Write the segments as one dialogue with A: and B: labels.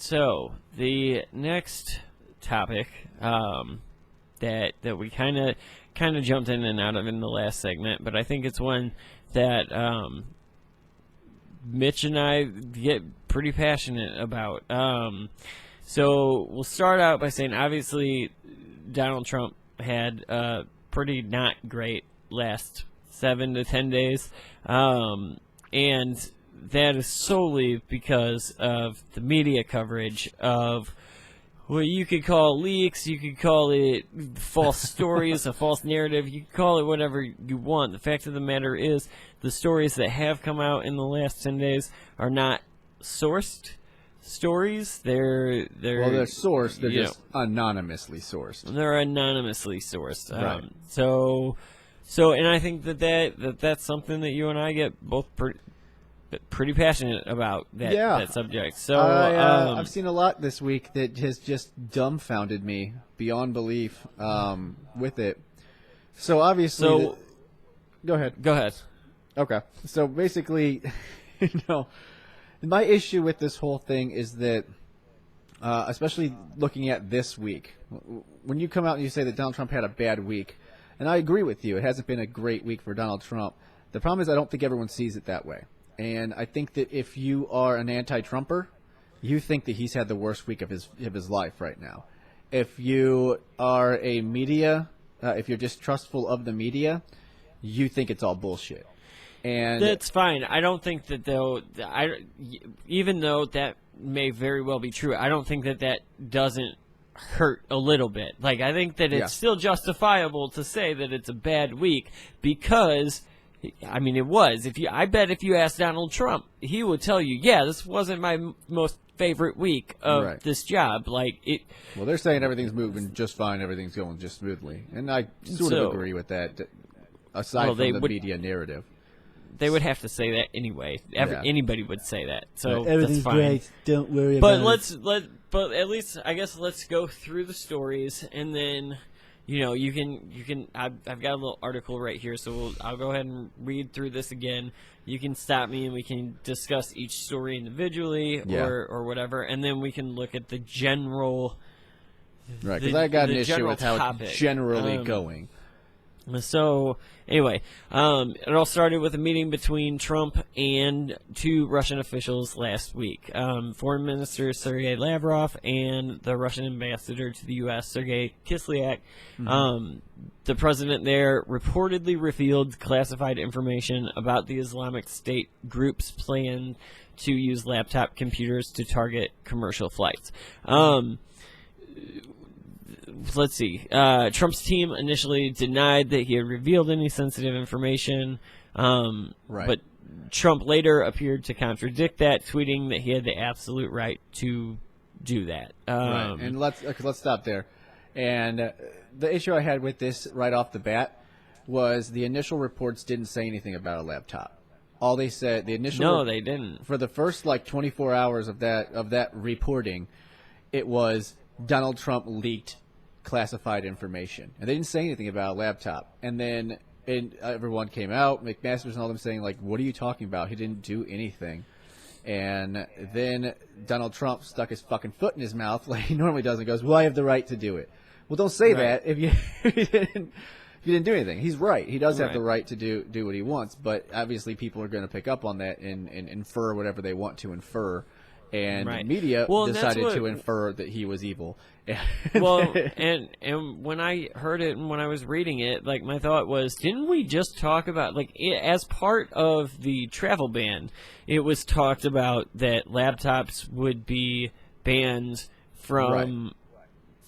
A: So the next topic that we kind of jumped in and out of in the last segment, but I think it's one that Mitch and I get pretty passionate about. So we'll start out by saying, obviously, Donald Trump had a pretty not great last 7 to 10 days, and that is solely because of the media coverage of what you could call leaks, you could call it false stories, a false narrative, you could call it whatever you want. The fact of the matter is, the stories that have come out in the last 10 days are not sourced stories. They're
B: sourced. They're just anonymously sourced.
A: They're anonymously sourced.
B: Right.
A: So, and I think that's something that you and I get both pretty passionate about that subject. So
B: I've seen a lot this week that has just dumbfounded me beyond belief with it. So obviously, go ahead.
A: Go ahead.
B: Okay. So basically, my issue with this whole thing is that, especially looking at this week, when you come out and you say that Donald Trump had a bad week, and I agree with you, it hasn't been a great week for Donald Trump. The problem is I don't think everyone sees it that way. And I think that if you are an anti-Trumper, you think that he's had the worst week of his life right now. If you are a media, if you're distrustful of the media, you think it's all bullshit. And
A: that's fine. I don't think that even though that may very well be true, I don't think that doesn't hurt a little bit. Like, I think that it's still justifiable to say that it's a bad week because, I mean, it was. I bet if you asked Donald Trump, he would tell you, yeah, this wasn't my most favorite week of this job. Like it.
B: Well, they're saying everything's moving just fine, everything's going just smoothly, and I sort of agree with that. Aside from the media narrative,
A: they would have to say that anyway. Anybody would say that. So
C: everything's
A: that's fine.
C: great. Don't worry about it.
A: But at least I guess let's go through the stories, and then you can. I've got a little article right here, so I'll go ahead and read through this again. You can stop me, and we can discuss each story individually, or whatever, and then we can look at the general.
B: Right, because I got an issue with how it's generally going.
A: So, anyway, it all started with a meeting between Trump and 2 Russian officials last week. Foreign Minister Sergei Lavrov and the Russian ambassador to the U.S., Sergei Kislyak. The president there reportedly revealed classified information about the Islamic State group's plan to use laptop computers to target commercial flights. Let's see. Trump's team initially denied that he had revealed any sensitive information, but Trump later appeared to contradict that, tweeting that he had the absolute right to do that.
B: Right, and let's stop there. And the issue I had with this right off the bat was the initial reports didn't say anything about a laptop. All they said, they didn't. For the first 24 hours of that reporting, it was Donald Trump leaked classified information, and they didn't say anything about a laptop. And then everyone came out, McMaster's and all them saying, what are you talking about? He didn't do anything. And then Donald Trump stuck his fucking foot in his mouth like he normally does and goes, well, I have the right to do it. Well, don't say that if you didn't do anything. He's right. He does have the right to do what he wants, but obviously people are going to pick up on that and infer whatever they want to infer. And the media decided to infer that he was evil.
A: Well, and when I heard it and when I was reading it, my thought was, didn't we just talk about, as part of the travel ban, it was talked about that laptops would be banned from... Right.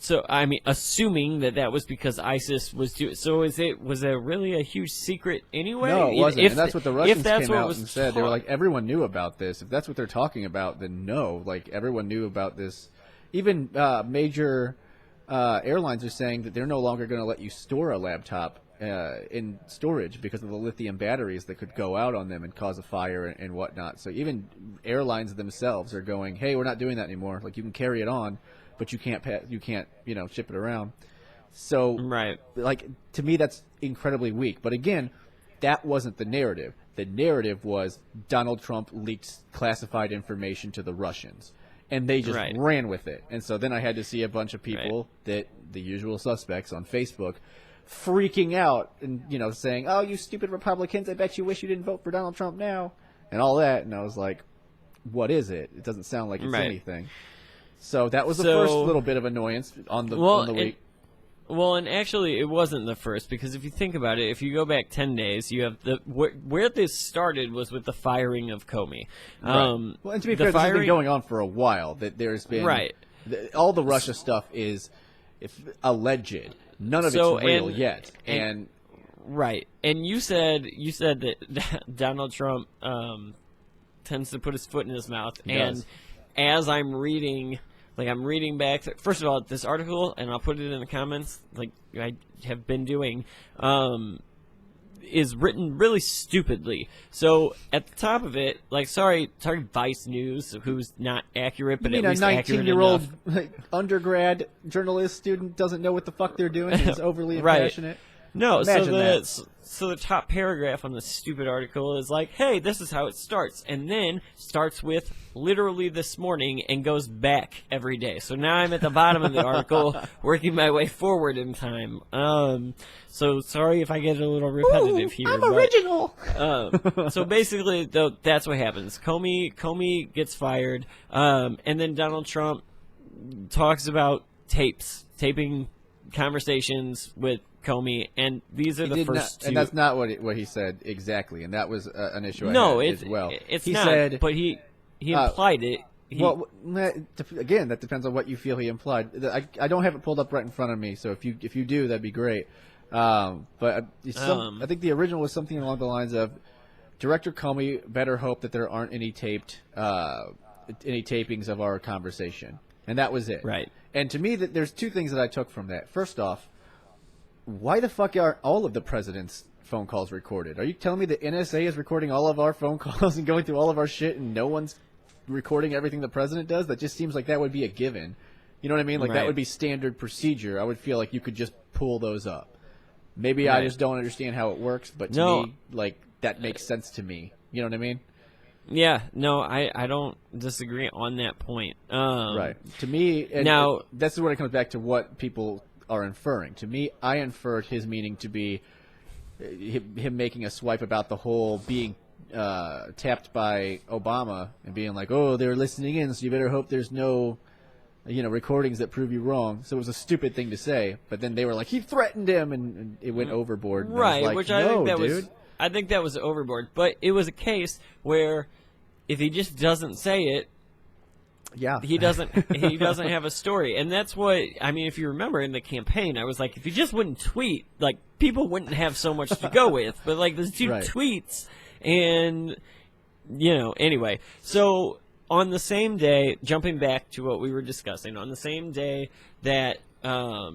A: So, I mean, assuming that was because ISIS was doing... So was it really a huge secret anyway?
B: No, it wasn't. And that's what the Russians came out and said. They were like, everyone knew about this. If that's what they're talking about, then no. Everyone knew about this. Even major airlines are saying that they're no longer going to let you store a laptop in storage because of the lithium batteries that could go out on them and cause a fire and whatnot. So even airlines themselves are going, hey, we're not doing that anymore. You can carry it on, but you can't ship it around. So to me, that's incredibly weak. But again, that wasn't the narrative. The narrative was Donald Trump leaked classified information to the Russians. and they just ran with it. And so then I had to see a bunch of people that the usual suspects on Facebook freaking out and, you know, saying, "Oh, you stupid Republicans, I bet you wish you didn't vote for Donald Trump now," and all that. And I was like, what is it? It doesn't sound like it's anything. So that was the first little bit of annoyance on the week.
A: Well, and actually, it wasn't the first, because if you think about it, if you go back 10 days, you have where this started was with the firing of Comey.
B: Well, and to be fair, this has been going on for a while. That there's been all the Russia stuff is alleged. None of it's real yet. And
A: you said that Donald Trump tends to put his foot in his mouth, and as I'm reading. Like, I'm reading back. First of all, this article, and I'll put it in the comments, like I have been doing, is written really stupidly. So, at the top of it, like, sorry, Vice News, who's not accurate, but at least accurate enough. You mean a
B: 19-year-old undergrad journalist student doesn't know what the fuck they're doing and is overly impassionate?
A: No, so the top paragraph on this stupid article is like, hey, this is how it starts, and then starts with literally this morning and goes back every day. So now I'm at the bottom of the article, working my way forward in time. So sorry if I get a little repetitive here.
B: I'm original.
A: So basically, though, that's what happens. Comey gets fired, and then Donald Trump talks about taping conversations with Comey, and these are the first two.
B: And that's not what he said exactly, and that was an issue I had as well.
A: It's not, said, but he implied it.
B: Well, again, that depends on what you feel he implied. I don't have it pulled up right in front of me, so if you do, that'd be great. But I think the original was something along the lines of, Director Comey better hope that there aren't any tapings of our conversation, and that was it.
A: Right.
B: And to me, there's two things that I took from that. First off, why the fuck are all of the president's phone calls recorded? Are you telling me the NSA is recording all of our phone calls and going through all of our shit and no one's recording everything the president does? That just seems like that would be a given. You know what I mean? Like that would be standard procedure. I would feel like you could just pull those up. Maybe I just don't understand how it works, but to me, like, that makes sense to me. You know what I mean?
A: Yeah, no, I don't disagree on that point.
B: Right. To me, that's where it comes back to what people are inferring. To me, I inferred his meaning to be him making a swipe about the whole being tapped by Obama and being like, oh, they're listening in, so you better hope there's no recordings that prove you wrong. So it was a stupid thing to say, but then they were like, he threatened him, and it went overboard. And
A: right,
B: I was like,
A: which I think that was
B: dude.
A: overboard. But it was a case where if he just doesn't say it, he doesn't have a story. And that's what, I mean, if you remember in the campaign, I was like, if he just wouldn't tweet, like, people wouldn't have so much to go with. But, like, there's two tweets, and, anyway. So, on the same day, jumping back to what we were discussing, on the same day that a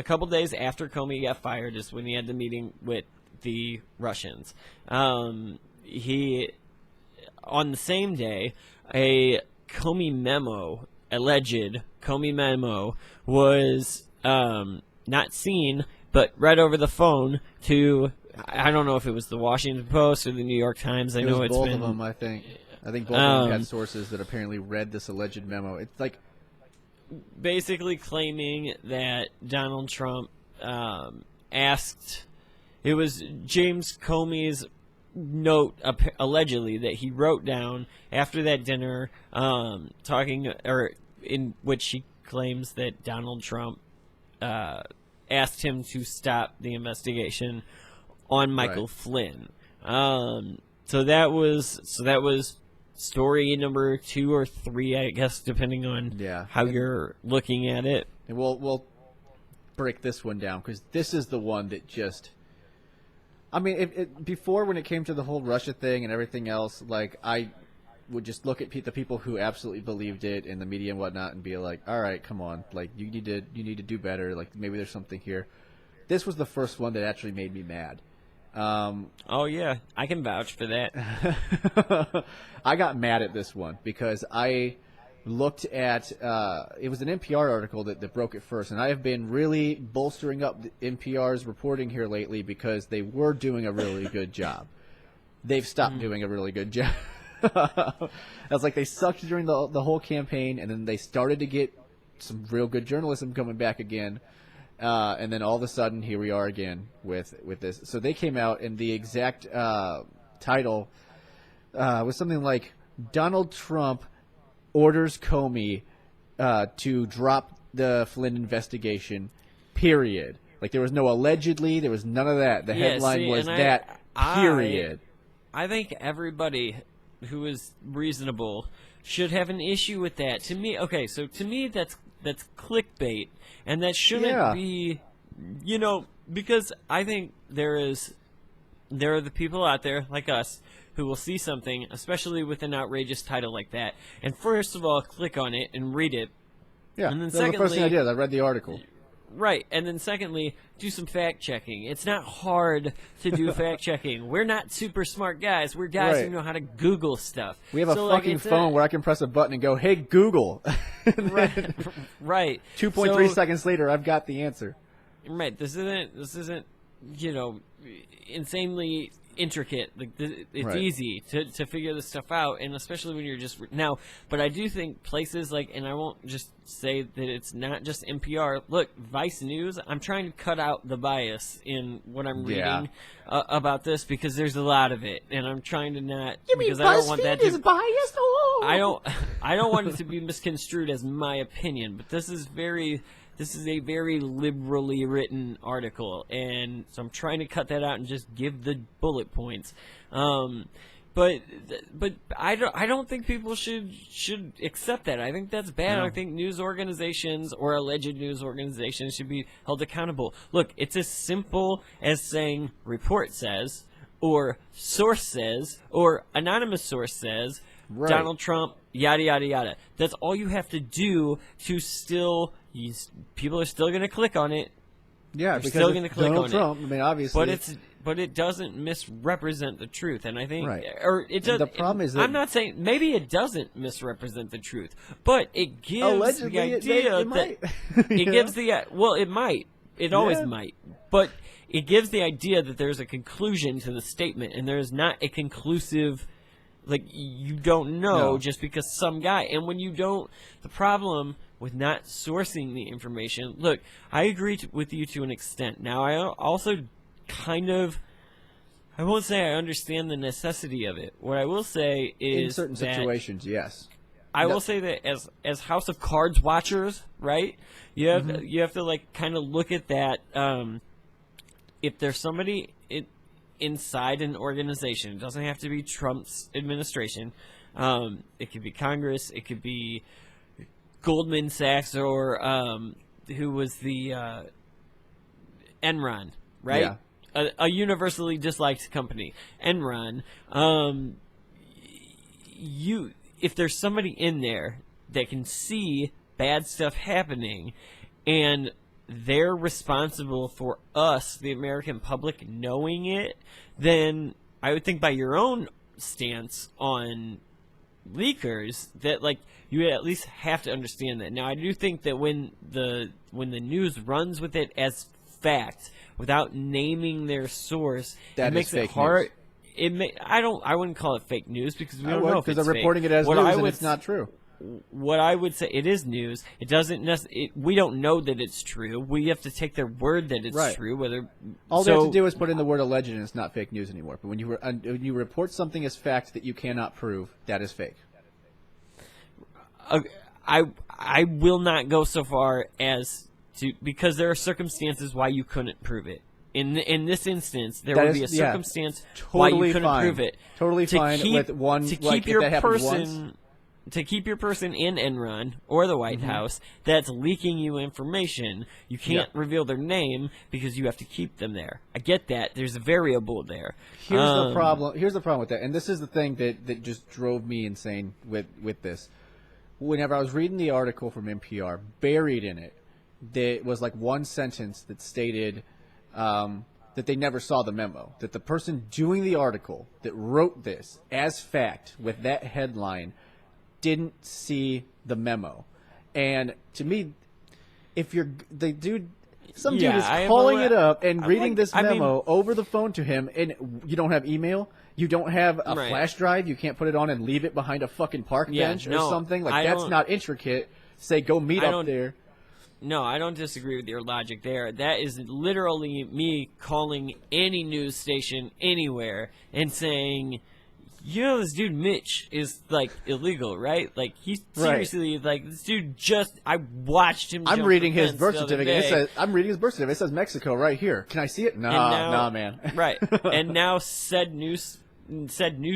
A: couple days after Comey got fired is when he had the meeting with the Russians. On the same day, a Comey memo, alleged Comey memo, was not seen, but read over the phone to, I don't know if it was the Washington Post or the New York Times.
B: It was both of them, I think. I think both of them had sources that apparently read this alleged memo. It's like
A: basically claiming that Donald Trump asked. It was James Comey's note, allegedly, that he wrote down after that dinner, in which he claims that Donald Trump asked him to stop the investigation on Michael Flynn. So that was story number 2 or 3, I guess, depending on how you're looking at it.
B: And we'll break this one down, because this is the one that just. I mean, before, when it came to the whole Russia thing and everything else, like, I would just look at the people who absolutely believed it in the media and whatnot and be like, all right, come on, like, you need to do better. Like, maybe there's something here. This was the first one that actually made me mad.
A: Oh yeah, I can vouch for that.
B: I got mad at this one because I looked at it was an NPR article that broke it first, and I have been really bolstering up NPR's reporting here lately because they were doing a really good job. They've stopped doing a really good job. I was like, they sucked during the whole campaign, and then they started to get some real good journalism coming back again. And then all of a sudden, here we are again with this. So they came out, and the exact title was something like Donald Trump orders Comey to drop the Flynn investigation, period. Like, there was no allegedly, there was none of that. The headline was that, period.
A: I think everybody who is reasonable should have an issue with that. To me, okay, so to me that's clickbait, and that shouldn't be, because I think there are the people out there like us who will see something, especially with an outrageous title like that, and first of all click on it and read it.
B: Yeah,
A: and then
B: that was the first thing I did. I read the article.
A: Right, and then secondly, do some fact-checking. It's not hard to do fact-checking. We're not super smart guys. We're guys who know how to Google stuff.
B: We have a fucking phone where I can press a button and go, hey, Google.
A: Right.
B: 2.3 seconds later, I've got the answer.
A: Right, this isn't insanely intricate. Like, it's easy to figure this stuff out, and especially when you're just now. But I do think places like, and I won't just say that it's not just NPR. Look, Vice News. I'm trying to cut out the bias in what I'm reading about this, because there's a lot of it, and I'm trying to not.
B: You mean
A: I don't want that
B: is biased? Oh.
A: I don't want it to be misconstrued as my opinion, but this is a very liberally written article, and so I'm trying to cut that out and just give the bullet points. But I don't think people should accept that. I think that's bad.
B: No.
A: I think news organizations or alleged news organizations should be held accountable. Look, it's as simple as saying report says, or source says, or anonymous source says, Donald Trump, yada yada yada. That's all you have to do to still. People are still going to click on it.
B: Yeah,
A: because still going to click
B: Donald
A: on
B: Trump,
A: it.
B: I mean, obviously,
A: but it doesn't misrepresent the truth, and I think,
B: or
A: it does.
B: The problem is that
A: I'm not saying maybe it doesn't misrepresent the truth, but it gives
B: allegedly
A: the idea
B: it might.
A: it gives the it might, it always might, but it gives the idea that there's a conclusion to the statement, and there's not a conclusive. Like, you don't know just because some guy, and when you don't, the problem with not sourcing the information. Look, I agree with you to an extent. Now, I also kind of, I won't say I understand the necessity of it. What I will say is
B: in certain situations, yes.
A: I will say that as House of Cards watchers, right? You have to like kind of look at that. If there's somebody inside an organization, it doesn't have to be Trump's administration. It could be Congress. It could be Goldman Sachs, or who was the Enron, right?
B: Yeah.
A: A universally disliked company, Enron. If there's somebody in there that can see bad stuff happening, and they're responsible for us, the American public, knowing it, then I would think by your own stance on leakers that, like, you at least have to understand that. Now, I do think that when the news runs with it as fact without naming their source, it makes it hard. I wouldn't call it fake news, because we don't know if it's
B: because they're reporting it as news and it's not true.
A: What I would say, it is news. It doesn't we don't know that it's true. We have to take their word that it's true. Whether
B: all they have to do is put in the word alleged, and it's not fake news anymore. But when you report something as fact that you cannot prove, that is fake.
A: I will not go so far as to, because there are circumstances why you couldn't prove it. In this instance, there would be a circumstance why you couldn't prove it.
B: Totally fine with one.
A: To keep your person. To keep your person in Enron or the White House that's leaking you information, you can't reveal their name because you have to keep them there. I get that. There's a variable there.
B: Here's the problem. Here's the problem with that, and this is the thing that just drove me insane with this. Whenever I was reading the article from NPR, buried in it, there was like one sentence that stated that they never saw the memo. That the person doing the article that wrote this as fact with that headline didn't see the memo. And to me, if you're the dude, Some dude is calling it up and reading this memo over the phone to him, and you don't have email? You don't have a flash drive? You can't put it on and leave it behind a fucking park bench or something? Like, that's not intricate. Say, go meet up there.
A: No, I don't disagree with your logic there. That is literally me calling any news station anywhere and saying, this dude Mitch is, like, illegal, right? Like, he's seriously, like, this dude I watched him.
B: I'm reading his birth certificate. I'm reading his birth certificate. It says Mexico right here. Can I see it? Nah, man.
A: Right. And now said news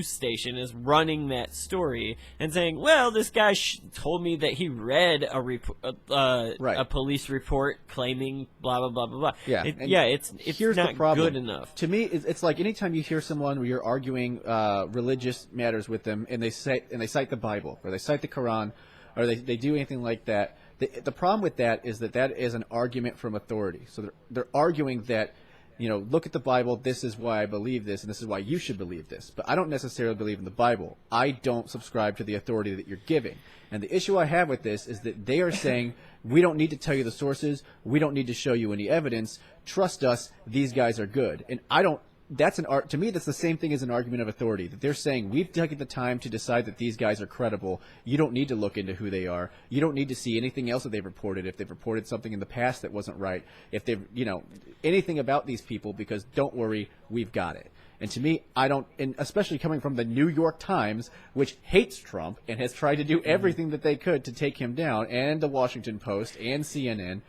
A: station is running that story and saying, well, this guy told me that he read a police report claiming blah, blah, blah, blah, blah.
B: Yeah,
A: it's not good enough.
B: To me, it's like anytime you hear someone where you're arguing religious matters with them and they cite the Bible or they cite the Quran or they do anything like that, the problem with that is that is an argument from authority. So they're arguing that, look at the Bible, this is why I believe this, and this is why you should believe this. But I don't necessarily believe in the Bible. I don't subscribe to the authority that you're giving. And the issue I have with this is that they are saying, we don't need to tell you the sources, we don't need to show you any evidence, trust us, these guys are good. And to me, that's the same thing as an argument of authority, that they're saying, we've taken the time to decide that these guys are credible. You don't need to look into who they are. You don't need to see anything else that they've reported, if they've reported something in the past that wasn't right, if they've, anything about these people, because don't worry, we've got it. And to me, and especially coming from the New York Times, which hates Trump and has tried to do everything that they could to take him down, and the Washington Post and CNN,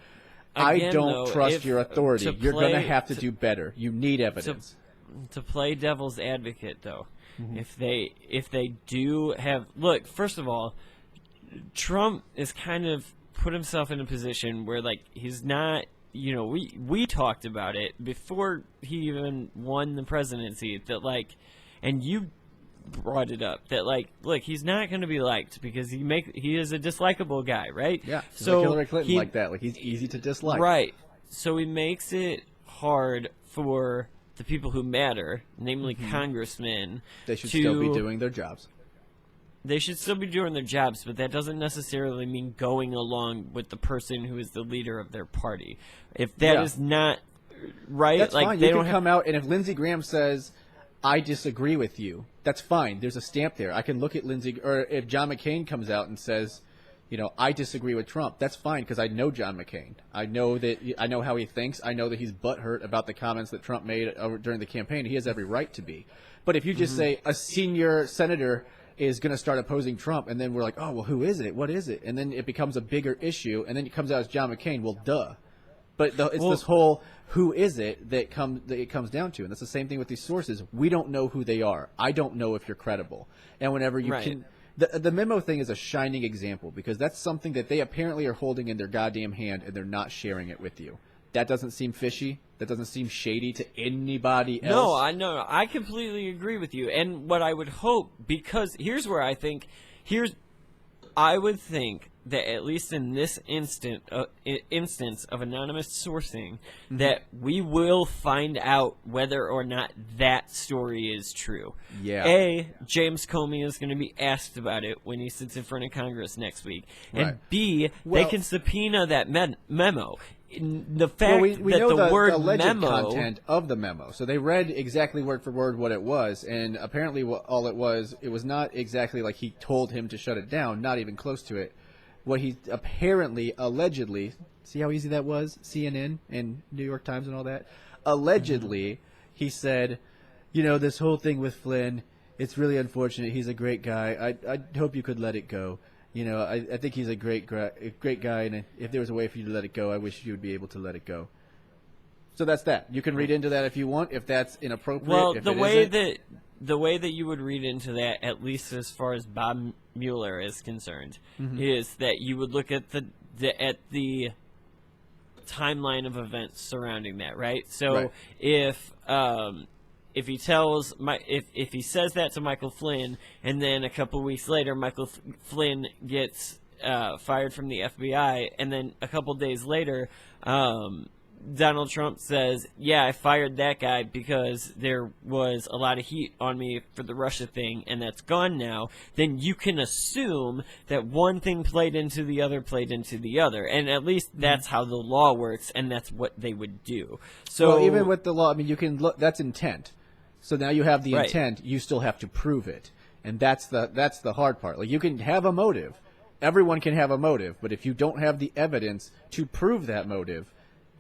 B: I don't trust your authority. You're going to have to do better. You need evidence.
A: To play devil's advocate, though, if they do have first of all, Trump is kind of put himself in a position where he's not. We talked about it before he even won the presidency. That and you brought it up that he's not going to be liked because he is a dislikable guy, right?
B: Yeah. So Hillary Clinton like that. He's easy to dislike.
A: Right. So he makes it hard for the people who matter, namely congressmen.
B: They should still be doing their jobs.
A: They should still be doing their jobs, but that doesn't necessarily mean going along with the person who is the leader of their party. If that is not right,
B: that's fine. You can come out, and if Lindsey Graham says, I disagree with you, that's fine. There's a stamp there. I can look at Lindsey, or if John McCain comes out and says, I disagree with Trump. That's fine because I know John McCain. I know how he thinks. I know that he's butthurt about the comments that Trump made during the campaign. He has every right to be. But if you just say a senior senator is going to start opposing Trump, and then we're like, oh, well, who is it? What is it? And then it becomes a bigger issue, and then it comes out as John McCain. Well, duh. But it's this whole who is it that it comes down to. And that's the same thing with these sources. We don't know who they are. I don't know if you're credible. And whenever you can – the memo thing is a shining example because that's something that they apparently are holding in their goddamn hand and they're not sharing it with you. That doesn't seem fishy. That doesn't seem shady to anybody else.
A: No, I know. I completely agree with you. And what I would hope, because here's where I think – I would think that at least in this instance of anonymous sourcing, that we will find out whether or not that story is true.
B: Yeah.
A: James Comey is going to be asked about it when he sits in front of Congress next week. And B, they can subpoena that memo. The fact
B: we
A: that
B: know
A: the word
B: alleged
A: memo
B: content of the memo, so they read exactly word for word what it was, and apparently all it was not exactly like he told him to shut it down, not even close to it. What he allegedly, see how easy that was? CNN and New York Times and all that. Allegedly, he said, this whole thing with Flynn, it's really unfortunate. He's a great guy. I hope you could let it go. I think he's a great guy, and if there was a way for you to let it go, I wish you would be able to let it go. So that's that. You can read into that if you want, if that's inappropriate.
A: Well, the way that you would read into that, at least as far as Bob Mueller is concerned, is that you would look at the timeline of events surrounding that, right? So if he tells if he says that to Michael Flynn, and then a couple weeks later Michael Flynn gets fired from the FBI, and then a couple days later Donald Trump says, yeah, I fired that guy because there was a lot of heat on me for the Russia thing, and that's gone now, then you can assume that one thing played into the other. And at least that's how the law works, and that's what they would do. So
B: well, even with the law, I mean, you can look, that's intent. So now you have the intent, you still have to prove it. And that's the hard part. Like, you can have a motive. Everyone can have a motive, but if you don't have the evidence to prove that motive,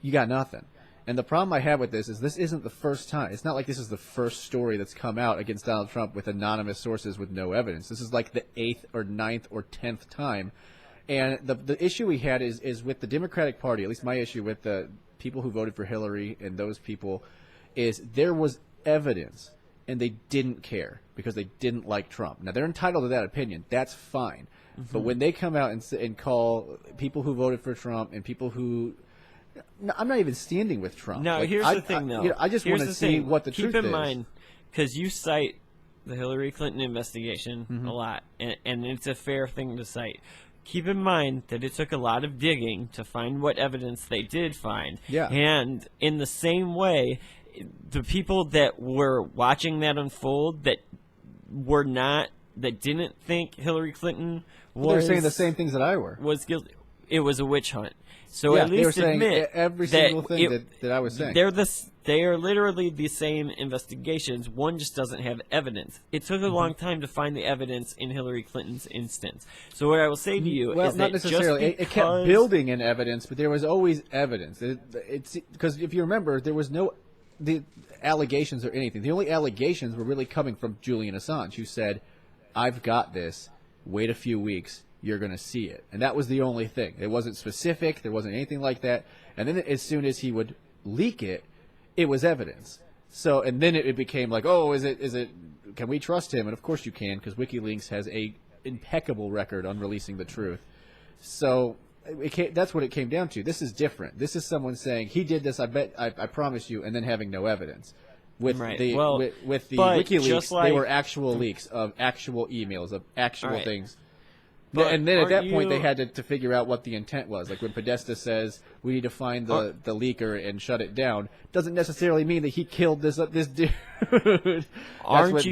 B: you got nothing. And the problem I have with this isn't the first time. It's not like this is the first story that's come out against Donald Trump with anonymous sources with no evidence. This is like the 8th or 9th or 10th time. And the issue we had is with the Democratic Party, at least my issue with the people who voted for Hillary and those people, is there was evidence and they didn't care because they didn't like Trump. Now, they're entitled to that opinion. That's fine. Mm-hmm. But when they come out and call people who voted for Trump and people who – I'm not even standing with Trump.
A: No,
B: like,
A: here's the thing, though.
B: I just want to see what the truth is.
A: Keep in mind, because you cite the Hillary Clinton investigation a lot, and it's a fair thing to cite. Keep in mind that it took a lot of digging to find what evidence they did find.
B: Yeah.
A: And in the same way, the people that were watching that unfold that didn't think Hillary Clinton
B: they're saying the same things that I were.
A: Was guilty. It was a witch hunt. So
B: yeah,
A: at least
B: they were
A: admit
B: saying every single thing that I was saying.
A: They are literally the same investigations. One just doesn't have evidence. It took a long time to find the evidence in Hillary Clinton's instance. So what I will say to you is
B: not
A: that
B: necessarily. It kept building in evidence, but there was always evidence. It's because if you remember, there was no the allegations or anything. The only allegations were really coming from Julian Assange, who said, "I've got this. Wait a few weeks. You're going to see it." And that was the only thing. It wasn't specific. There wasn't anything like that. And then as soon as he would leak it, it was evidence. So, and then it became like, oh, is it, can we trust him? And of course you can, because WikiLeaks has a impeccable record on releasing the truth. So that's what it came down to. This is different. This is someone saying, he did this, I promise you, and then having no evidence. With the WikiLeaks, they were actual leaks of actual emails, of actual things. But, and then at that point, they had to figure out what the intent was. Like when Podesta says, we need to find the leaker and shut it down, doesn't necessarily mean that he killed this dude.
A: Aren't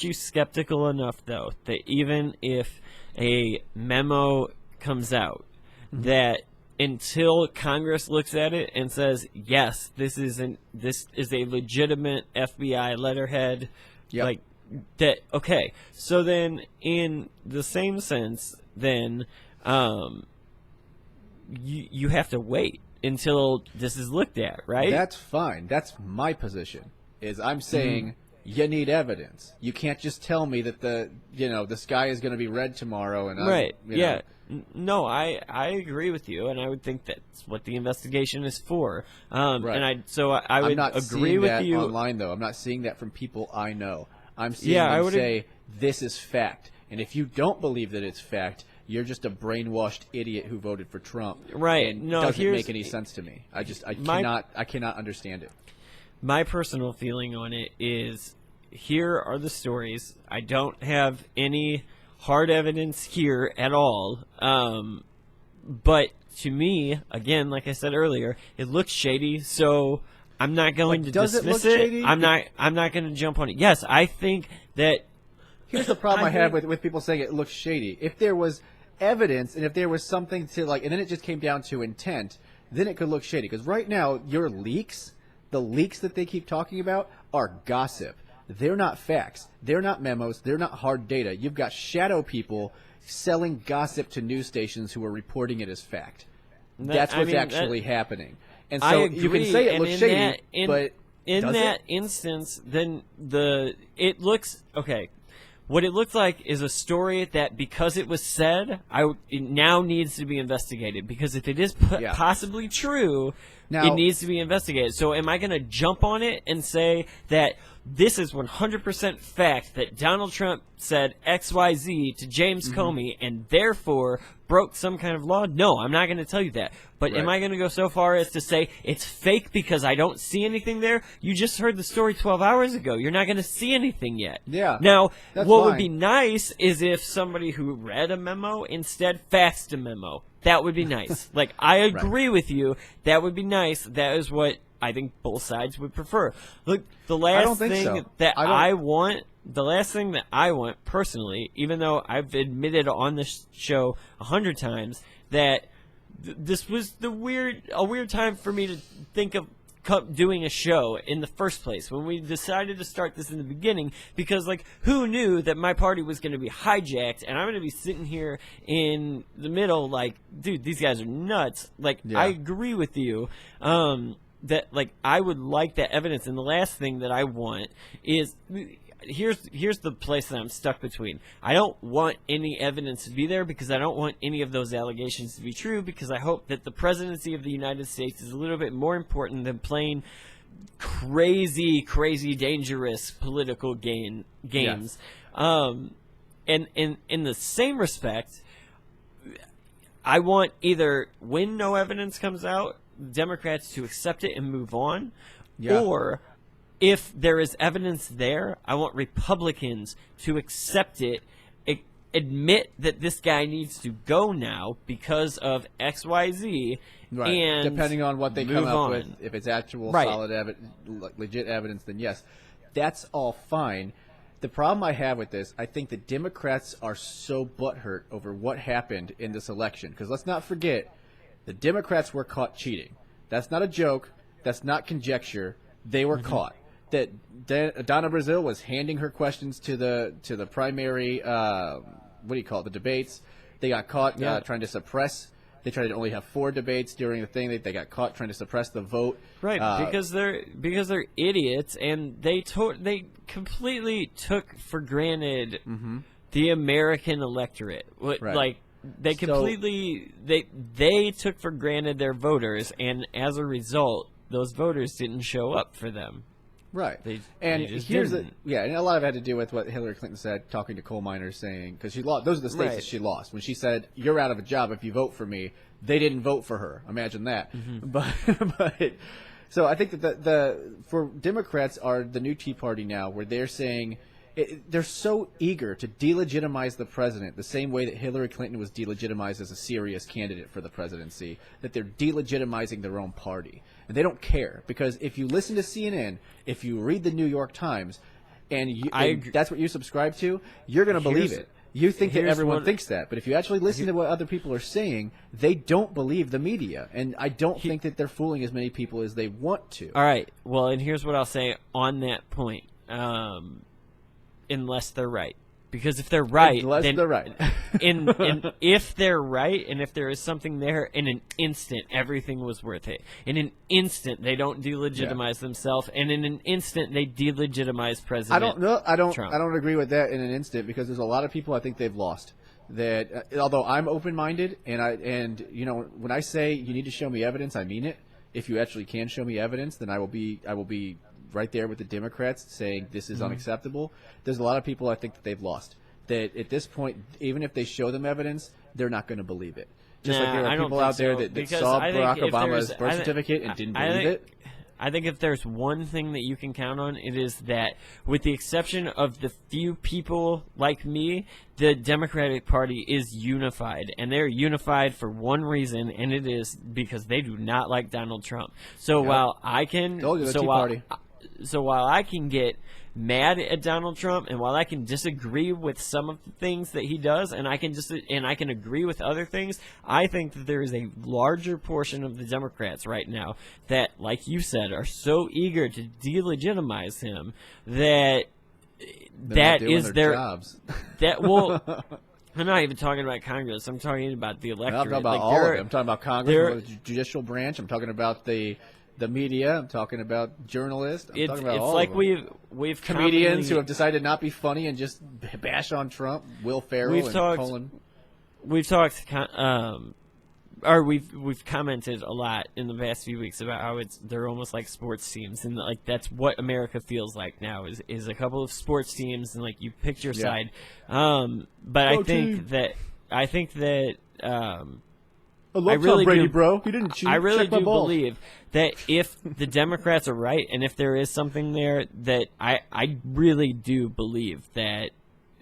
A: you skeptical enough, though, that even if a memo comes out, that until Congress looks at it and says, yes, this is a legitimate FBI letterhead, like, that okay, so then in the same sense, then you have to wait until this is looked at, right?
B: That's fine. That's my position. Is I'm saying you need evidence. You can't just tell me that the sky is going to be red tomorrow and
A: No, I agree with you, and I would think that's what the investigation is for. And I would agree with you
B: online, though. I'm not seeing that from people I know. I'm seeing them say, this is fact. And if you don't believe that it's fact, you're just a brainwashed idiot who voted for Trump.
A: Right.
B: And doesn't make any sense to me. I cannot understand it.
A: My personal feeling on it is, here are the stories. I don't have any hard evidence here at all. But to me, again, like I said earlier, it looks shady, so I'm not going to dismiss it.
B: Shady?
A: I'm not going to jump on it. Yes, I think that.
B: Here's the problem I have with people saying it looks shady. If there was evidence and if there was something to and then it just came down to intent, then it could look shady. Because right now, your leaks, the leaks that they keep talking about, are gossip. They're not facts. They're not memos. They're not hard data. You've got shadow people selling gossip to news stations who are reporting it as fact. That's what's actually happening. And so you can say it looks shady, but
A: in that instance, then it looks okay. What it looked like is a story that, because it was said, it now needs to be investigated. Because if it is possibly true, it needs to be investigated. So am I going to jump on it and say that this is 100% fact that Donald Trump said XYZ to James Comey and therefore broke some kind of law? No, I'm not going to tell you that. But am I going to go so far as to say it's fake because I don't see anything there? You just heard the story 12 hours ago. You're not going to see anything yet.
B: Yeah.
A: Now, what would be nice is if somebody who read a memo instead faxed a memo. that would be nice. Like, I agree with you. That would be nice. That is what I think both sides would prefer. Look, the last thing that I want personally, even though I've admitted on this show 100 times that this was a weird time for me to think of doing a show in the first place when we decided to start this in the beginning, because like, who knew that my party was going to be hijacked and I'm going to be sitting here in the middle like, dude, these guys are nuts. Like, I agree with you that like, I would like that evidence. And the last thing that I want is, here's the place that I'm stuck between. I don't want any evidence to be there because I don't want any of those allegations to be true, because I hope that the presidency of the United States is a little bit more important than playing crazy, dangerous political games. Yes. And in the same respect, I want either when no evidence comes out, Democrats to accept it and move on, or if there is evidence there, I want Republicans to accept it, admit that this guy needs to go now because of XYZ, and
B: depending on what they come up with, if it's actual solid legit evidence, then yes, that's all fine. The problem I have with this, I think the Democrats are so butthurt over what happened in this election, because let's not forget, the Democrats were caught cheating. That's not a joke. That's not conjecture. They were caught. That Donna Brazile was handing her questions to the primary, the debates. They got caught trying to suppress. They tried to only have 4 debates during the thing. They got caught trying to suppress the vote.
A: Right, because they're idiots, and they completely took for granted the American electorate. Like, they completely they took for granted their voters, and as a result, those voters didn't show up for them.
B: Right.
A: And
B: a lot of it had to do with what Hillary Clinton said, talking to coal miners, saying, because she lost. Those are the states that she lost. When she said, "You're out of a job if you vote for me," they didn't vote for her. Imagine that. But so I think that for Democrats are the new Tea Party now, where they're saying they're so eager to delegitimize the president, the same way that Hillary Clinton was delegitimized as a serious candidate for the presidency, that they're delegitimizing their own party. And they don't care, because if you listen to CNN, if you read the New York Times, and that's what you subscribe to, you're going to believe it. You think that everyone thinks that, but if you actually listen to what other people are saying, they don't believe the media, and I don't think that they're fooling as many people as they want to.
A: All right, well, and here's what I'll say on that point. Unless they're right, because if they're right, and if they're right, and if there is something there, in an instant, everything was worth it. In an instant, they don't delegitimize themselves, and in an instant, they delegitimize President Trump.
B: I don't agree with that in an instant, because there's a lot of people I think they've lost. That although I'm open-minded, and you know, when I say you need to show me evidence, I mean it. If you actually can show me evidence, then I will be right there with the Democrats saying this is unacceptable. There's a lot of people I think that they've lost. That at this point, even if they show them evidence, they're not going to believe it. Just like there are people out there that saw Barack Obama's birth certificate and didn't believe it.
A: I think if there's one thing that you can count on, it is that, with the exception of the few people like me, the Democratic Party is unified. And they're unified for one reason, and it is because they do not like Donald Trump. So while I can... So while I can get mad at Donald Trump, and while I can disagree with some of the things that he does, and I can agree with other things, I think that there is a larger portion of the Democrats right now that, like you said, are so eager to delegitimize him that is their
B: jobs.
A: I'm not even talking about Congress. I'm talking about the electorate.
B: I'm talking about all of it. I'm talking about Congress, the judicial branch. I'm talking about the media. I'm talking about journalists. I'm talking about all of them.
A: We've
B: comedians who have decided not to be funny and just bash on Trump. Will Ferrell and Colin.
A: We've commented a lot in the past few weeks about how they're almost like sports teams, and like that's what America feels like now is a couple of sports teams, and like you picked your side. But I think that
B: I love Tom Brady, bro. He didn't cheat.
A: I really do believe that if the Democrats are right, and if there is something there, that I really do believe that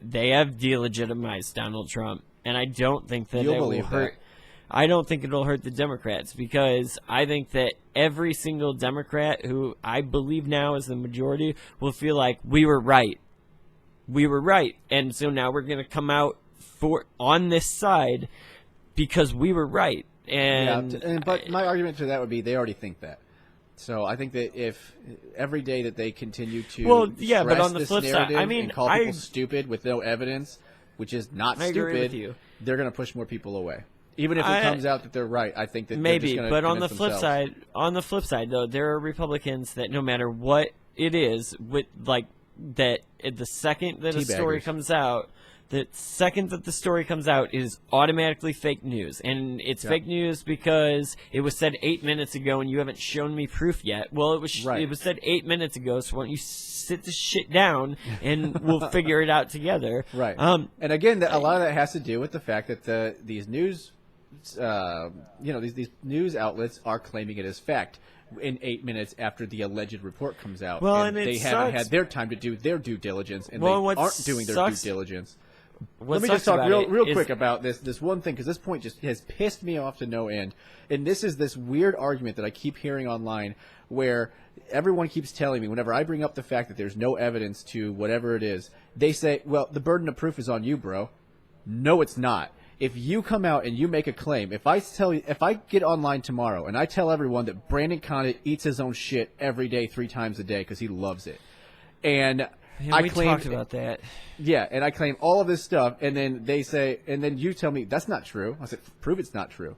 A: they have delegitimized Donald Trump, and I don't think that it will hurt. I don't think it'll hurt the Democrats, because I think that every single Democrat, who I believe now is the majority, will feel like we were right. We were right. And so now we're going to come out on this side because we were right.
B: But my argument to that would be they already think that. So I think that if every day that they continue to
A: but on the flip side, I mean,
B: and call people stupid with no evidence, which is not
A: stupid,
B: they're going to push more people away. Even if it comes out that they're right, I think that
A: maybe.
B: They're just
A: but on the flip side, though, there are Republicans that no matter what it is, with like that, the second that a story comes out. The second that the story comes out is automatically fake news. And it's fake news because it was said 8 minutes ago and you haven't shown me proof yet. Well, it was said 8 minutes ago, so why don't you sit this shit down and we'll figure it out together.
B: Right. And again, a lot of that has to do with the fact that these news, these news outlets are claiming it as fact in 8 minutes after the alleged report comes out.
A: Well, and
B: they haven't had their time to do their due diligence, and they aren't doing their due diligence. Let me just talk real quick about this one thing, because this point just has pissed me off to no end. And this is this weird argument that I keep hearing online where everyone keeps telling me whenever I bring up the fact that there's no evidence to whatever it is, they say, well, the burden of proof is on you, bro. No, it's not. If you come out and you make a claim, if I get online tomorrow and I tell everyone that Brandon Condit eats his own shit every day 3 times a day because he loves it, and
A: we talked about that.
B: Yeah, and I claim all of this stuff, and then they say, and then you tell me that's not true. I said, prove it's not true.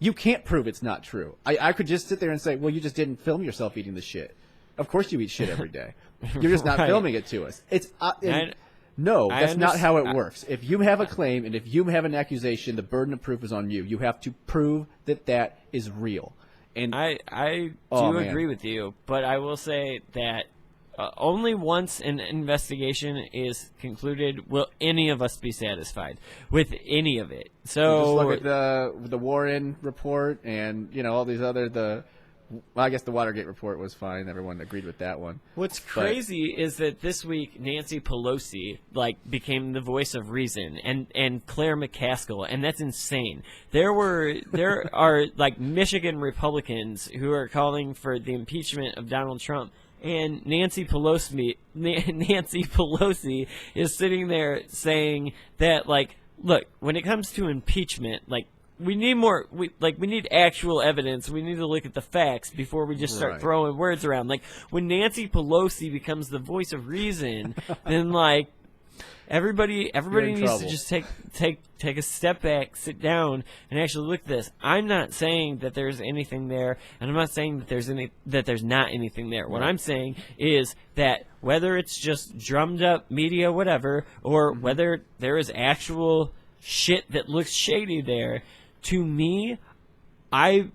B: You can't prove it's not true. I could just sit there and say, well, you just didn't film yourself eating the shit. Of course you eat shit every day. You're just not filming it to us. No, that's not how it works. If you have a claim and if you have an accusation, the burden of proof is on you. You have to prove that that is real. And
A: I do agree with you, but I will say that only once an investigation is concluded will any of us be satisfied with any of it. So
B: just look at the Warren report and all these other I guess the Watergate report was fine. Everyone agreed with that one.
A: What's crazy is that this week Nancy Pelosi became the voice of reason, and Claire McCaskill, and that's insane. There are Michigan Republicans who are calling for the impeachment of Donald Trump. And Nancy Pelosi is sitting there saying that, look, when it comes to impeachment, we need more. We need actual evidence. We need to look at the facts before we just start throwing words around. When Nancy Pelosi becomes the voice of reason, then everybody needs to just take a step back, sit down, and actually look at this. I'm not saying that there's anything there, and I'm not saying that there's not anything there. What I'm saying is that whether it's just drummed up media, whatever, or whether there is actual shit that looks shady there, to me, I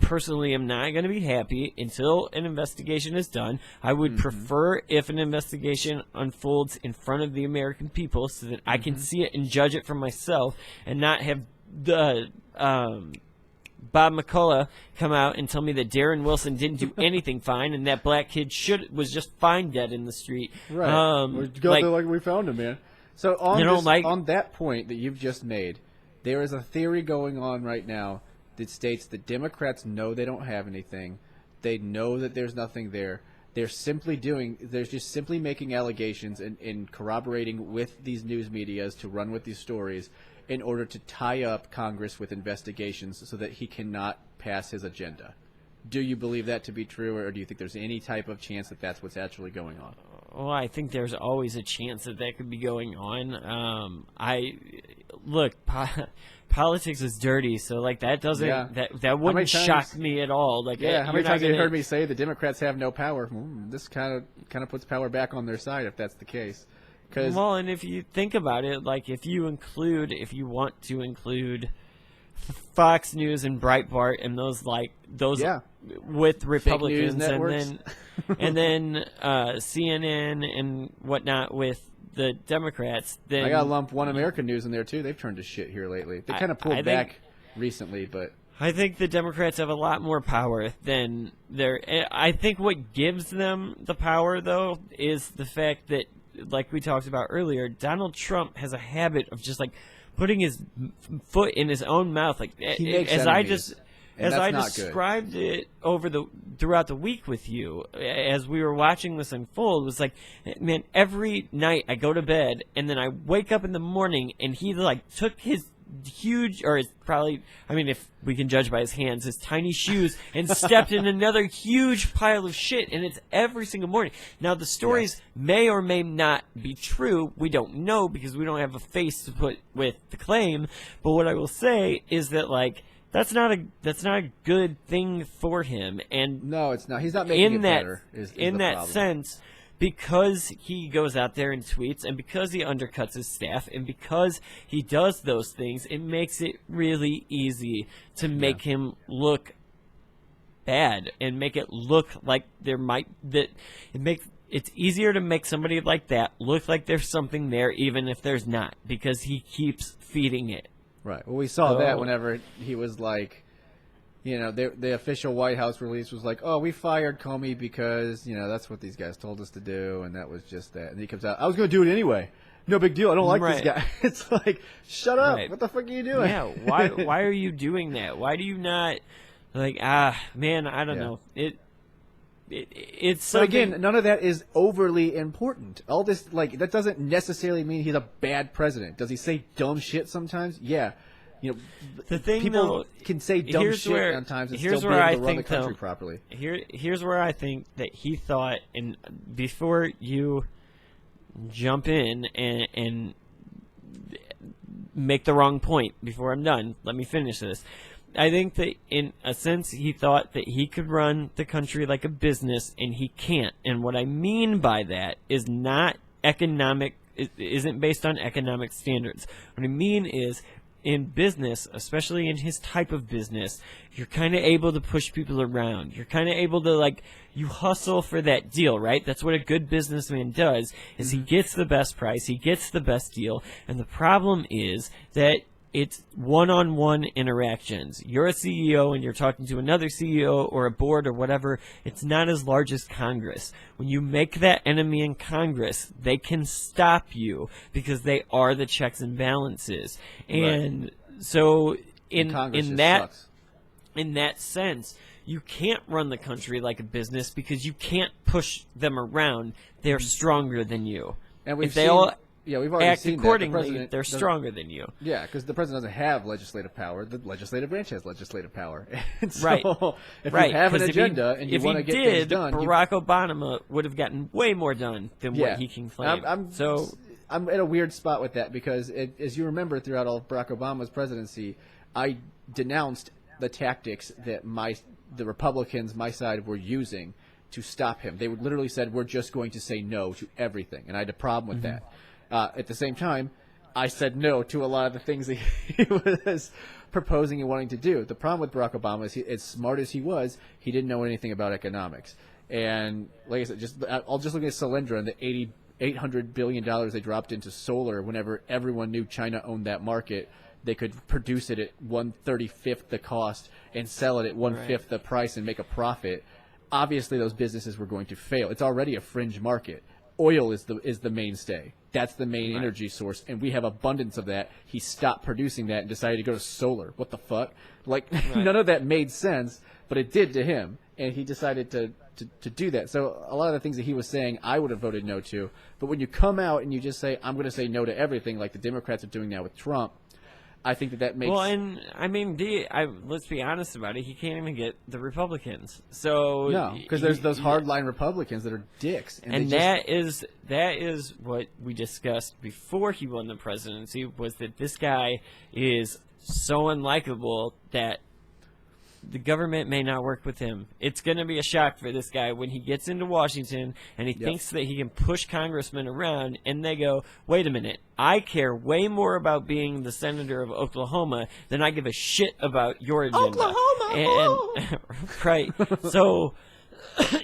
A: personally am not going to be happy until an investigation is done. I would prefer if an investigation unfolds in front of the American people so that I can see it and judge it for myself, and not have the Bob McCullough come out and tell me that Darren Wilson didn't do anything fine and that black kid was just fine dead in the street.
B: Right. We found him, man. So on that point that you've just made, there is a theory going on right now that states that Democrats know they don't have anything. They know that there's nothing there. They're just simply making allegations and corroborating with these news medias to run with these stories in order to tie up Congress with investigations so that he cannot pass his agenda. Do you believe that to be true, or do you think there's any type of chance that that's what's actually going on?
A: Well, I think there's always a chance that could be going on. Politics is dirty, so that doesn't that wouldn't shock me at all.
B: How many times have you heard me say the Democrats have no power? This kind of puts power back on their side if that's the case.
A: Well, and if you think about it, if you want to include Fox News and Breitbart and those with Republicans, and then CNN and whatnot with the Democrats, then
B: I gotta lump One American News in there too. They've turned to shit here lately. They kind of pulled back recently, but
A: I think the Democrats have a lot more power than I think what gives them the power, though, is the fact that, like we talked about earlier, Donald Trump has a habit of just putting his foot in his own mouth. Like
B: he makes
A: as
B: enemies.
A: As I described it throughout the week with you, as we were watching this unfold, it was like, man, every night I go to bed and then I wake up in the morning and he like took his huge, or his probably, I mean, if we can judge by his hands, his tiny shoes, and stepped in another huge pile of shit, and it's every single morning. Now, the stories may or may not be true. We don't know because we don't have a face to put with the claim. But what I will say is that, like, that's not a good thing for him. And
B: no, it's not. He's not making it better.
A: In that sense, because he goes out there and tweets, and because he undercuts his staff, and because he does those things, it makes it really easy to make him look bad and make it look like it's easier to make somebody like that look like there's something there, even if there's not, because he keeps feeding it.
B: Right. Well, we saw that whenever he was like, you know, the official White House release was like, oh, we fired Comey because, you know, that's what these guys told us to do, and that was just that. And he comes out, I was going to do it anyway. No big deal. I don't like this guy. It's like, shut up. What the fuck are you doing?
A: Yeah, why are you doing that? Why do you not, like, man, I don't know. It's
B: But again, none of that is overly important. All this, like, that doesn't necessarily mean he's a bad president. Does he say dumb shit sometimes? Yeah. You know,
A: the thing,
B: people can say dumb shit sometimes and still be able to run the country properly.
A: Here's where I think that he thought, and before you jump in and make the wrong point before I'm done, let me finish this. I think that in a sense he thought that he could run the country like a business, and he can't. And what I mean by that is not economic, it isn't based on economic standards. What I mean is, in business, especially in his type of business, you're kind of able to push people around. You're kind of able to, like, you hustle for that deal, right? That's what a good businessman does, is he gets the best price, he gets the best deal. And the problem is that it's one-on-one interactions. You're a CEO and you're talking to another CEO or a board or whatever. It's not as large as Congress. When you make that enemy in Congress, they can stop you because they are the checks and balances. And so in that sense, you can't run the country like a business because you can't push them around. They're stronger than you.
B: And we've we've already
A: act
B: seen
A: accordingly,
B: that.
A: They're stronger than you.
B: Yeah, because the president doesn't have legislative power. The legislative branch has legislative power. And so
A: right.
B: If you have an agenda and you want to get things done,
A: Barack Obama would have gotten way more done than what he can claim.
B: I'm at a weird spot with that because, as you remember, throughout all of Barack Obama's presidency, I denounced the tactics that the Republicans, my side, were using to stop him. They literally said, we're just going to say no to everything, and I had a problem with that. At the same time, I said no to a lot of the things that he was proposing and wanting to do. The problem with Barack Obama is, as smart as he was, he didn't know anything about economics. And like I said, I'll just look at Solyndra and the $800 billion they dropped into solar whenever everyone knew China owned that market. They could produce it at 1/35th the cost and sell it at 1/5 the price and make a profit. Obviously, those businesses were going to fail. It's already a fringe market. Oil is the mainstay. That's the main energy source, and we have abundance of that. He stopped producing that and decided to go to solar. What the fuck? Like, none of that made sense, but it did to him, and he decided to do that. So a lot of the things that he was saying, I would have voted no to. But when you come out and you just say, I'm going to say no to everything, like the Democrats are doing now with Trump, I think that makes...
A: Well, and, I mean, let's be honest about it. He can't even get the Republicans. So
B: no, because there's those hardline Republicans that are dicks.
A: And that is what we discussed before he won the presidency, was that this guy is so unlikable that the government may not work with him. It's going to be a shock for this guy when he gets into Washington and he thinks that he can push congressmen around, and they go, wait a minute, I care way more about being the senator of Oklahoma than I give a shit about your agenda.
B: Oklahoma!
A: And right. So,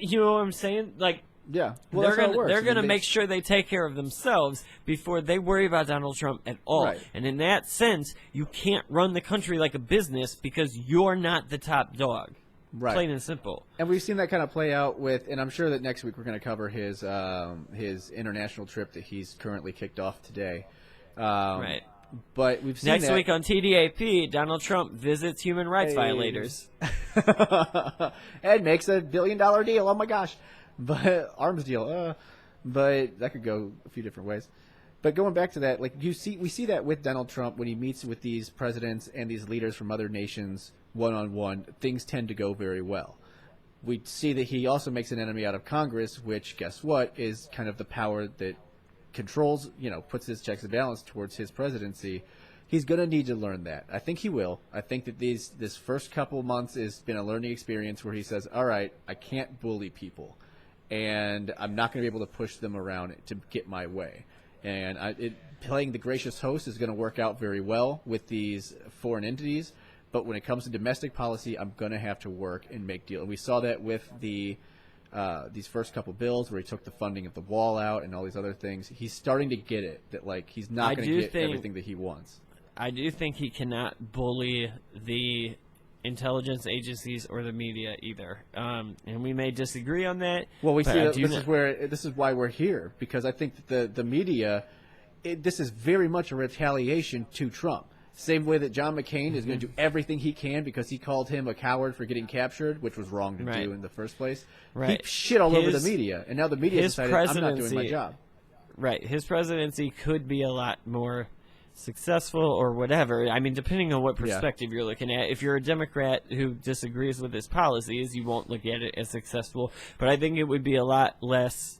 A: you know what I'm saying? Like,
B: yeah, well,
A: they're gonna make sure they take care of themselves before they worry about Donald Trump at all.
B: Right.
A: And in that sense, you can't run the country like a business because you're not the top dog.
B: Right.
A: Plain and simple.
B: And we've seen that kind of play out with, and I'm sure that next week we're going to cover his international trip that he's currently kicked off today.
A: Right.
B: But we've seen
A: Next week on TDAP, Donald Trump visits human rights violators.
B: And makes $1 billion deal. Oh my gosh. But arms deal. But that could go a few different ways. But going back to that, like we see that with Donald Trump when he meets with these presidents and these leaders from other nations one-on-one, things tend to go very well. We see that he also makes an enemy out of Congress, which, guess what, is kind of the power that controls, puts his checks and balance towards his presidency. He's going to need to learn that. I think he will. I think that this first couple months has been a learning experience where he says, all right, I can't bully people, and I'm not going to be able to push them around to get my way. And playing the gracious host is going to work out very well with these foreign entities. But when it comes to domestic policy, I'm going to have to work and make deals. And we saw that with these first couple bills where he took the funding of the wall out and all these other things. He's starting to get it, that he's not going to get everything that he wants.
A: I do think he cannot bully the intelligence agencies or the media either. And we may disagree on that.
B: Well, we see that this is why we're here, because I think that the media, this is very much a retaliation to Trump. Same way that John McCain is going to do everything he can because he called him a coward for getting captured, which was wrong to do in the first place.
A: Right.
B: He shit all over the media, and now the media decided, I'm not doing my job.
A: Right. His presidency could be a lot more successful or whatever. I mean, depending on what perspective you're looking at. If you're a Democrat who disagrees with his policies, you won't look at it as successful. But I think it would be a lot less,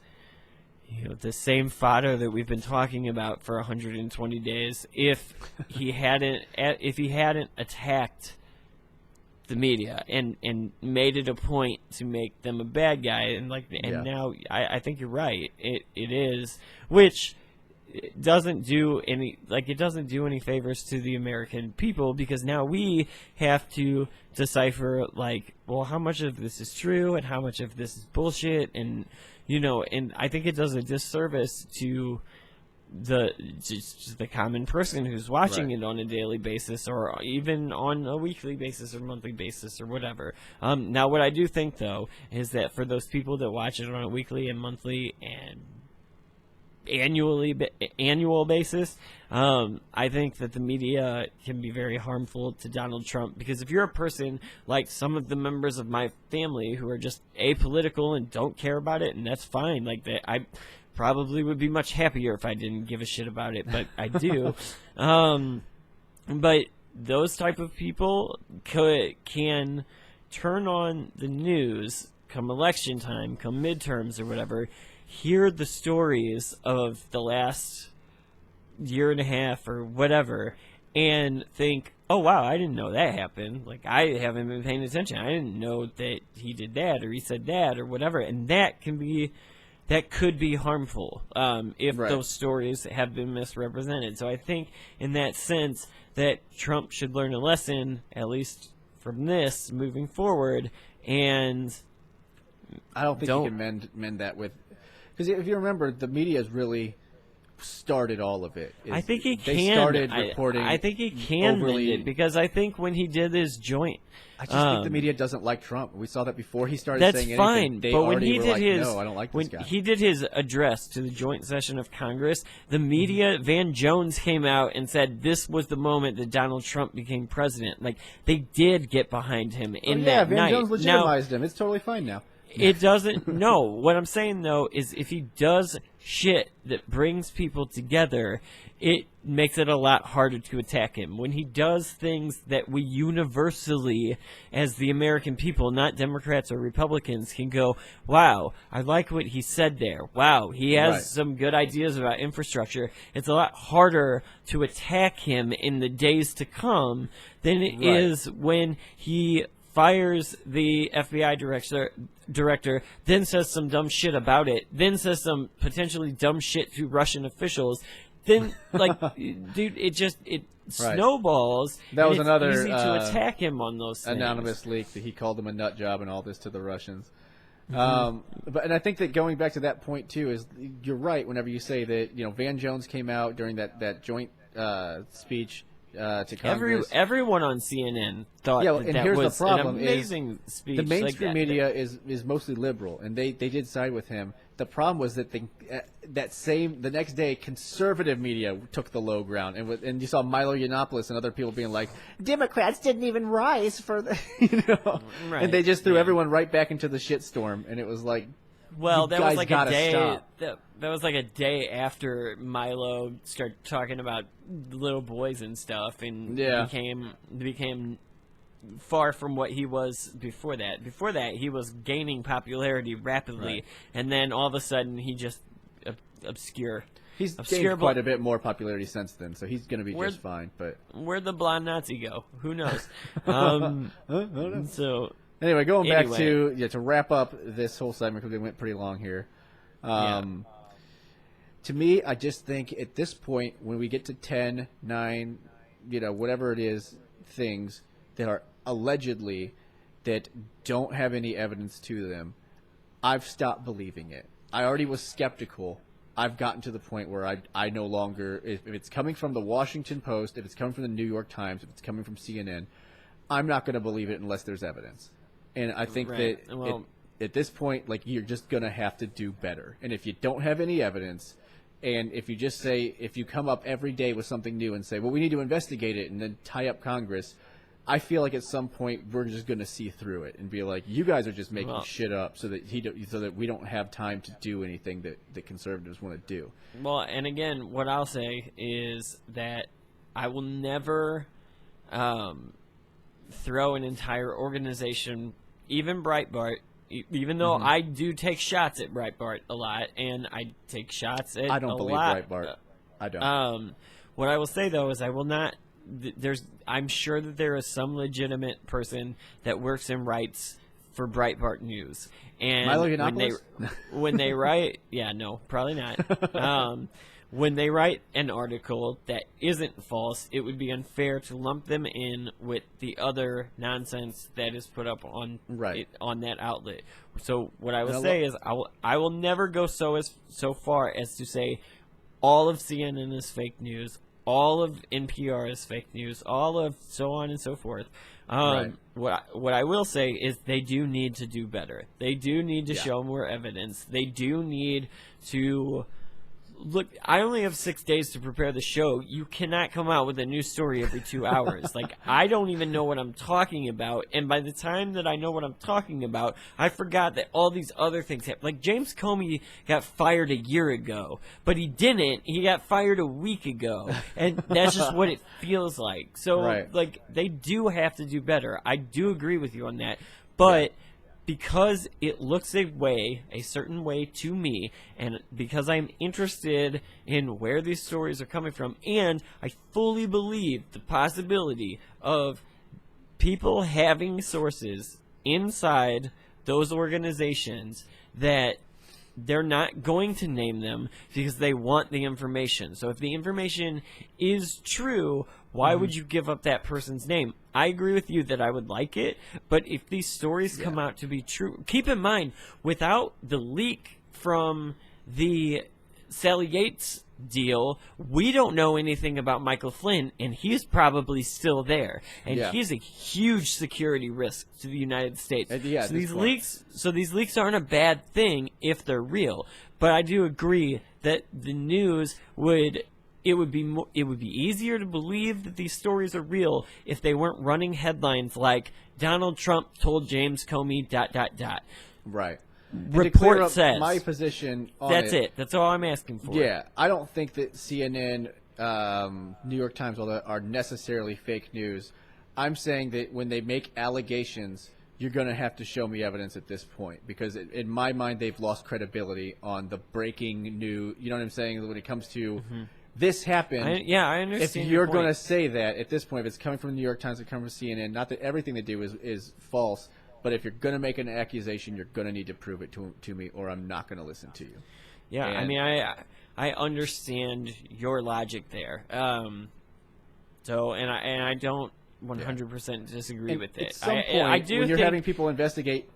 A: the same fodder that we've been talking about for 120 days if he hadn't attacked the media and made it a point to make them a bad guy. Now I think you're right. It is, which doesn't do any favors to the American people, because now we have to decipher how much of this is true and how much of this is bullshit, and I think it does a disservice to the common person who's watching it on a daily basis, or even on a weekly basis or monthly basis or whatever. Now, what I do think, though, is that for those people that watch it on a weekly and monthly and annual basis, I think that the media can be very harmful to Donald Trump, because if you're a person like some of the members of my family who are just apolitical and don't care about it, and that's fine, I probably would be much happier if I didn't give a shit about it, but I do. But those type of people can turn on the news come election time, come midterms or whatever, hear the stories of the last year and a half or whatever, and think, oh wow, I didn't know that happened. I haven't been paying attention. I didn't know that he did that or he said that or whatever. And that could be harmful if those stories have been misrepresented. So I think in that sense that Trump should learn a lesson, at least from this moving forward. And
B: I don't think you can mend that with. Because if you remember, the media has really started all of it.
A: I think he can.
B: They started reporting.
A: I think he can mend it, because I think when he did his joint,
B: I just think the media doesn't like Trump. We saw that before he started saying anything.
A: That's fine.
B: They
A: but when
B: already
A: he
B: were
A: did
B: like,
A: his,
B: no, I don't like this guy.
A: When he did his address to the joint session of Congress, the media, Van Jones came out and said this was the moment that Donald Trump became president. They did get behind him in that
B: Van
A: night.
B: Jones legitimized him. It's totally fine now.
A: It doesn't. No, what I'm saying though is if he does shit that brings people together, it makes it a lot harder to attack him. When he does things that we universally, as the American people, not Democrats or Republicans, can go, wow, I like what he said there. Wow, he has some good ideas about infrastructure. It's a lot harder to attack him in the days to come than it is when he fires the FBI director, then says some dumb shit about it, then says some potentially dumb shit to Russian officials, then dude, it snowballs.
B: That was another
A: easy to attack him on those things.
B: Anonymous leak that he called them a nut job and all this to the Russians. And I think that going back to that point too is you're right whenever you say that Van Jones came out during that joint speech to Congress.
A: Everyone on CNN thought
B: and
A: that
B: here's
A: was
B: the problem
A: an amazing speech.
B: The mainstream media is mostly liberal, and they did side with him. The problem was that the next day, conservative media took the low ground, and you saw Milo Yiannopoulos and other people being like, Democrats didn't even rise for the,
A: right.
B: And they just threw everyone right back into the shitstorm, and it was like,
A: well, that was like a day.
B: Stop.
A: That was like a day after Milo started talking about little boys and stuff, and became far from what he was before that. Before that, he was gaining popularity rapidly,
B: right.
A: And then all of a sudden, he just obscure.
B: He's gained quite a bit more popularity since then, so he's going to be just fine. But
A: where'd the blonde Nazi go? Who knows? So.
B: Anyway, going back to wrap up this whole segment because we went pretty long here. To me, I just think at this point, when we get to 10, 9, whatever it is, things that are allegedly that don't have any evidence to them, I've stopped believing it. I already was skeptical. I've gotten to the point where I no longer, if it's coming from the Washington Post, if it's coming from the New York Times, if it's coming from CNN, I'm not going to believe it unless there's evidence. And I think that at this point, you're just going to have to do better. And if you don't have any evidence, and if you just say, if you come up every day with something new and say, well, we need to investigate it and then tie up Congress, I feel like at some point we're just going to see through it and be like, you guys are just making shit up so that we don't have time to do anything that conservatives want to do.
A: Well, and again, what I'll say is that I will never throw an entire organization, even Breitbart, even though I do take shots at Breitbart a lot, and I take shots at
B: I don't believe Breitbart. I don't.
A: What I will say, though, is I will not I'm sure that there is some legitimate person that works in rights for Breitbart News. And
B: Milo Yiannopoulos?
A: when they write, no, probably not. When they write an article that isn't false, it would be unfair to lump them in with the other nonsense that is put up on on that outlet. So what I will say is I will never go so far as to say all of CNN is fake news, all of NPR is fake news, all of so on and so forth. What I will say is they do need to do better. They do need to show more evidence. They do need to look. I only have 6 days to prepare the show. You cannot come out with a new story every 2 hours. I don't even know what I'm talking about, and by the time that I know what I'm talking about, I forgot that all these other things happened. Like James Comey got fired a year ago, but he didn't. He got fired a week ago, and that's just what it feels like. So, they do have to do better. I do agree with you on that, but because it looks a certain way to me, and because I'm interested in where these stories are coming from, and I fully believe the possibility of people having sources inside those organizations that they're not going to name them because they want the information. So if the information is true, why would you give up that person's name? I agree with you that I would like it, but if these stories come out to be true, keep in mind, without the leak from the Sally Yates deal, we don't know anything about Michael Flynn, and he's probably still there, and he's a huge security risk to the United States. So these leaks aren't a bad thing if they're real, but I do agree that the news would be easier to believe that these stories are real if they weren't running headlines like Donald Trump told James Comey ...
B: Right.
A: Report says.
B: My position on
A: That's it. That's all I'm asking for.
B: Yeah, I don't think that CNN, New York Times, all that are necessarily fake news. I'm saying that when they make allegations, you're going to have to show me evidence at this point, because in my mind they've lost credibility on the breaking news. You know what I'm saying? When it comes to this happened.
A: I understand.
B: If you're going to say that at this point, if it's coming from the New York Times, it's coming from CNN, not that everything they do is false, but if you're going to make an accusation, you're going to need to prove it to me, or I'm not going to listen to you.
A: Yeah, I understand your logic there. So I don't 100% disagree with it.
B: At some point, when you're having people investigate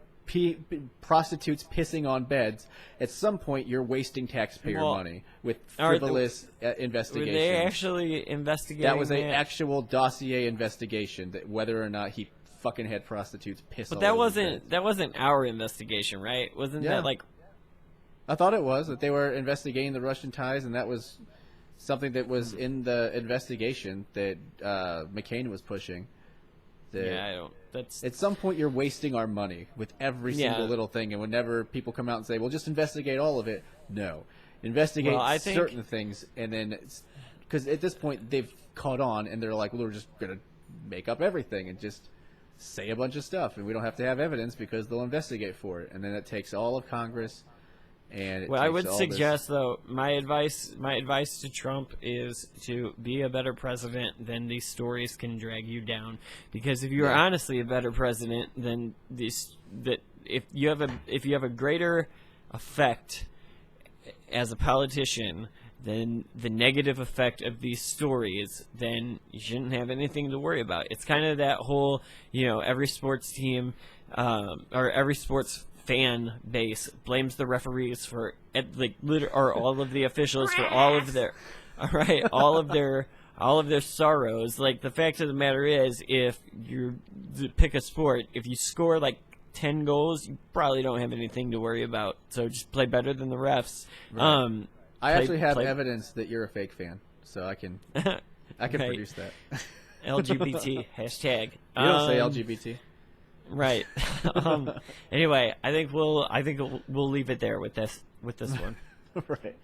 B: prostitutes pissing on beds, at some point you're wasting taxpayer money with frivolous investigations.
A: Were they actually investigating
B: that? Was an actual dossier investigation that whether or not he fucking had prostitutes piss on.
A: But that wasn't our investigation, right? Wasn't that like?
B: I thought it was that they were investigating the Russian ties, and that was something that was in the investigation that McCain was pushing.
A: I don't. That's
B: at some point you're wasting our money with every single little thing, and whenever people come out and say, "Well, just investigate all of it," no, investigate certain things, and then because at this point they've caught on, and they're like, "Well, we're just gonna make up everything and just say a bunch of stuff, and we don't have to have evidence because they'll investigate for it," and then it takes all of Congress. And
A: I would suggest, though, my advice to Trump is to be a better president than these stories can drag you down. Because if you are honestly a better president, then if you have a greater effect as a politician than the negative effect of these stories, then you shouldn't have anything to worry about. It's kind of that whole, every sports team or every sports fan base blames the referees for or all of the officials for all of their sorrows. Like, the fact of the matter is, if you pick a sport, if you score like 10 goals, you probably don't have anything to worry about. So just play better than the refs.
B: Right. I actually have evidence that you're a fake fan, so I can produce that.
A: LGBT hashtag.
B: You don't say LGBT.
A: Right. Anyway, I think we'll leave it there with this one.
B: Right.